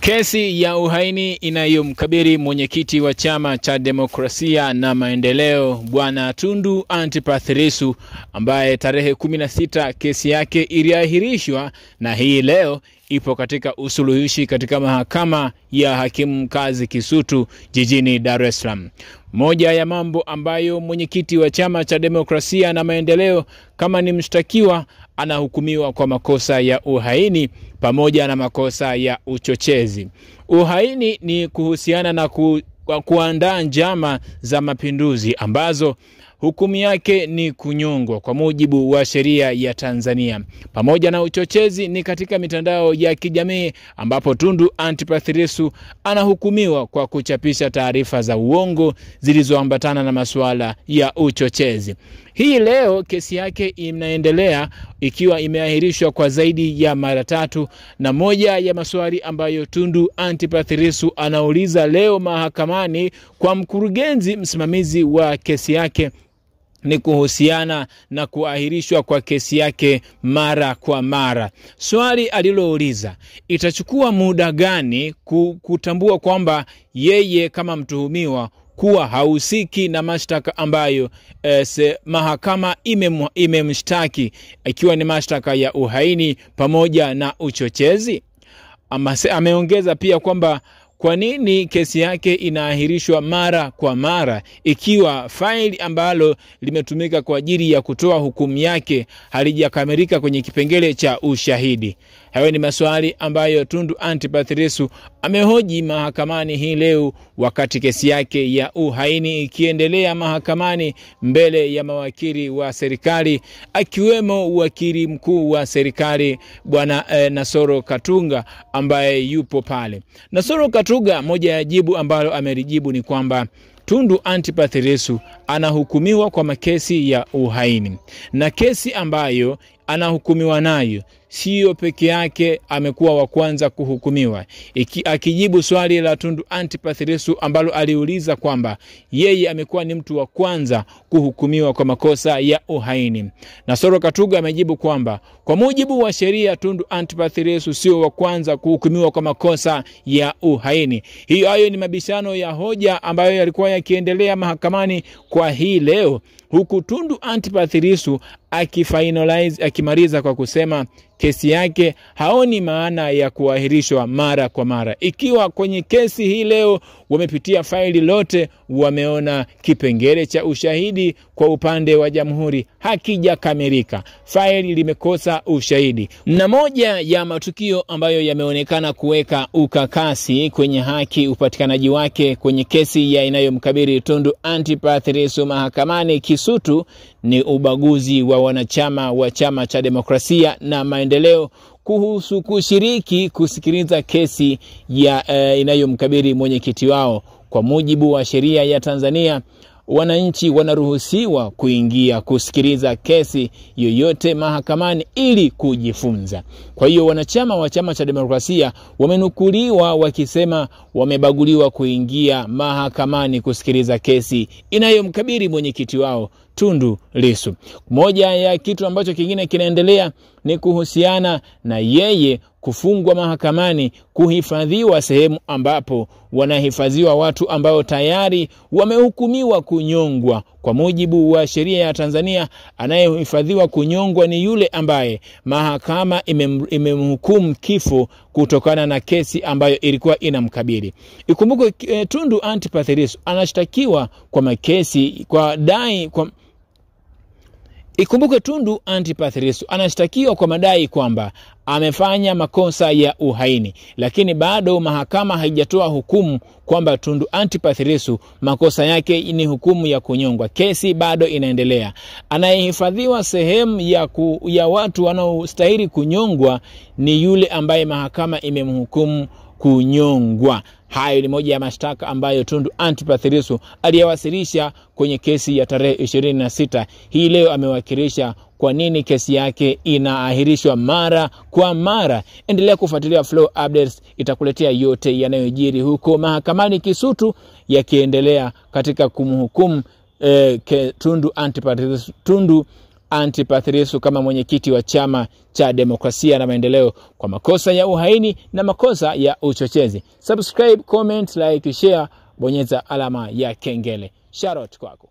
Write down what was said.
Kesi ya uhaini inayomkabili mwenyekiti wa Chama cha Demokrasia na Maendeleo Bwana Tundu Antipas Lissu, ambaye tarehe 16 kesi yake iliahirishwa na hii leo ipo katika usuluhishi katika mahakama ya hakimu mkazi Kisutu jijini Dar es Salaam. Moja ya mambo ambayo mwenyekiti wa Chama cha Demokrasia na Maendeleo kama ni mshtakiwa anahukumiwa kwa makosa ya uhaini pamoja na makosa ya uchochezi. Uhaini ni kuhusiana na kuandaa njama za mapinduzi ambazo hukumu yake ni kunyongwa kwa mujibu wa sheria ya Tanzania. Pamoja na uchochezi ni katika mitandao ya kijamii ambapo Tundu Antipas Lissu anahukumiwa kwa kuchapisha taarifa za uongo zilizoambatana na masuala ya uchochezi. Hii leo kesi yake inaendelea ikiwa imeahirishwa kwa zaidi ya mara 3, na moja ya maswali ambayo Tundu Antipas Lissu anauliza leo mahakamani kwa mkurugenzi msimamizi wa kesi yake ni kuhusiana na kuahirishwa kwa kesi yake mara kwa mara. Swali alilouliza, itachukua muda gani kutambua kwamba yeye kama mtuhumiwa kuwa hausiki na mashtaka ambayo mahakama imemshtaki, ikiwa ni mashtaka ya uhaini pamoja na uchochezi. Ameongeza pia kwamba kwa nini kesi yake inaahirishwa mara kwa mara ikiwa faili ambalo limetumika kwa ajili ya kutoa hukumu yake halijakamilika kwenye kipengele cha ushahidi. Hayo ni maswali ambayo Tundu Antipas Lissu amehoji mahakamani hii leo wakati kesi yake ya uhaini ikiendelea mahakamani mbele ya mawakili wa serikali, akiwemo wakili mkuu wa serikali Bwana Nasoro Katunga ambaye yupo pale. Nasoro Katunga, moja ya jibu ambalo amelijibu ni kwamba Tundu Antipas Lissu anahukumiwa kwa makesi ya uhaini, na kesi ambayo anahukumiwa nayo sio peke yake amekuwa wa kwanza kuhukumiwa. Akijibu swali la Tundu Antipas Lissu ambalo aliuliza kwamba yeye amekuwa ni mtu wa kwanza kuhukumiwa kwa makosa ya uhaini, Nasoro Katunga amejibu kwamba kwa mujibu wa sheria Tundu Antipas Lissu sio wa kwanza kuhukumiwa kwa makosa ya uhaini. Hayo ni mabishano ya hoja ambayo yalikuwa yakiendelea mahakamani kwa hii leo, huku Tundu Antipas Lissu akimaliza kwa kusema kesi yake haoni maana ya kuahirishwa mara kwa mara. Ikiwa kwenye kesi hii leo wamepitia faili lote, wameona kipengele cha ushahidi kwa upande wa jamhuri hakijakamilika, faili limekosa ushahidi. Na moja ya matukio ambayo yameonekana kuweka ukakasi kwenye haki upatikanaji wake kwenye kesi ya inayomkabili Tundu Antipas Lissu mahakamani Kisutu ni ubaguzi wa wanachama wa Chama cha Demokrasia na Maendeleo kuhusu kushiriki kusikiliza kesi ya inayomkabili mwenyekiti wao. Kwa mujibu wa sheria ya Tanzania, wananchi wanaruhusiwa kuingia kusikiliza kesi yoyote mahakamani ili kujifunza. Kwa hiyo wanachama wa Chama cha Demokrasia wamenukuliwa wakisema wamebaguliwa kuingia mahakamani kusikiliza kesi inayomkabili mwenyekiti wao Tundu Lissu. Moja ya kitu ambacho kingine kinaendelea ni kuhusiana na yeye kufungwa mahakamani, kuhifadhiwa sehemu ambapo wanahifadhiwa watu ambao tayari wamehukumiwa kunyongwa. Kwa mujibu wa sheria ya Tanzania, anayehifadhiwa kunyongwa ni yule ambaye mahakama imemhukumu kifo kutokana na kesi ambayo ilikuwa inamkabili. Ikumbuke Tundu Antipas Lissu anashtakiwa kwa makesi Ikumbuke Tundu Antipas Lissu anashtakiwa kwa madai kwamba amefanya makosa ya uhaini, lakini bado mahakama haijatoa hukumu kwamba Tundu Antipas Lissu makosa yake ni hukumu ya kunyongwa. Kesi bado inaendelea. Anayehifadhiwa sehemu ya watu wanaostahili kunyongwa ni yule ambaye mahakama imemhukumu kunyongwa. Hayo ni moja ya mashtaka ambayo Tundu Antipas Lissu aliyawasilisha kwenye kesi ya tarehe 26. Hii leo amewakilisha kwa nini kesi yake inaahirishwa mara kwa mara. Endelea kufuatilia Flow Updates, itakuletea yote yanayojiri huko mahakamani Kisutu yakiendelea katika kumhukumu Tundu Antipas Antipath Lissu kama mwenyekiti wa Chama cha Demokrasia na Maendeleo kwa makosa ya uhaini na makosa ya uchochezi. Subscribe, comment, like, share, bonyeza alama ya kengele. Shout out kwako.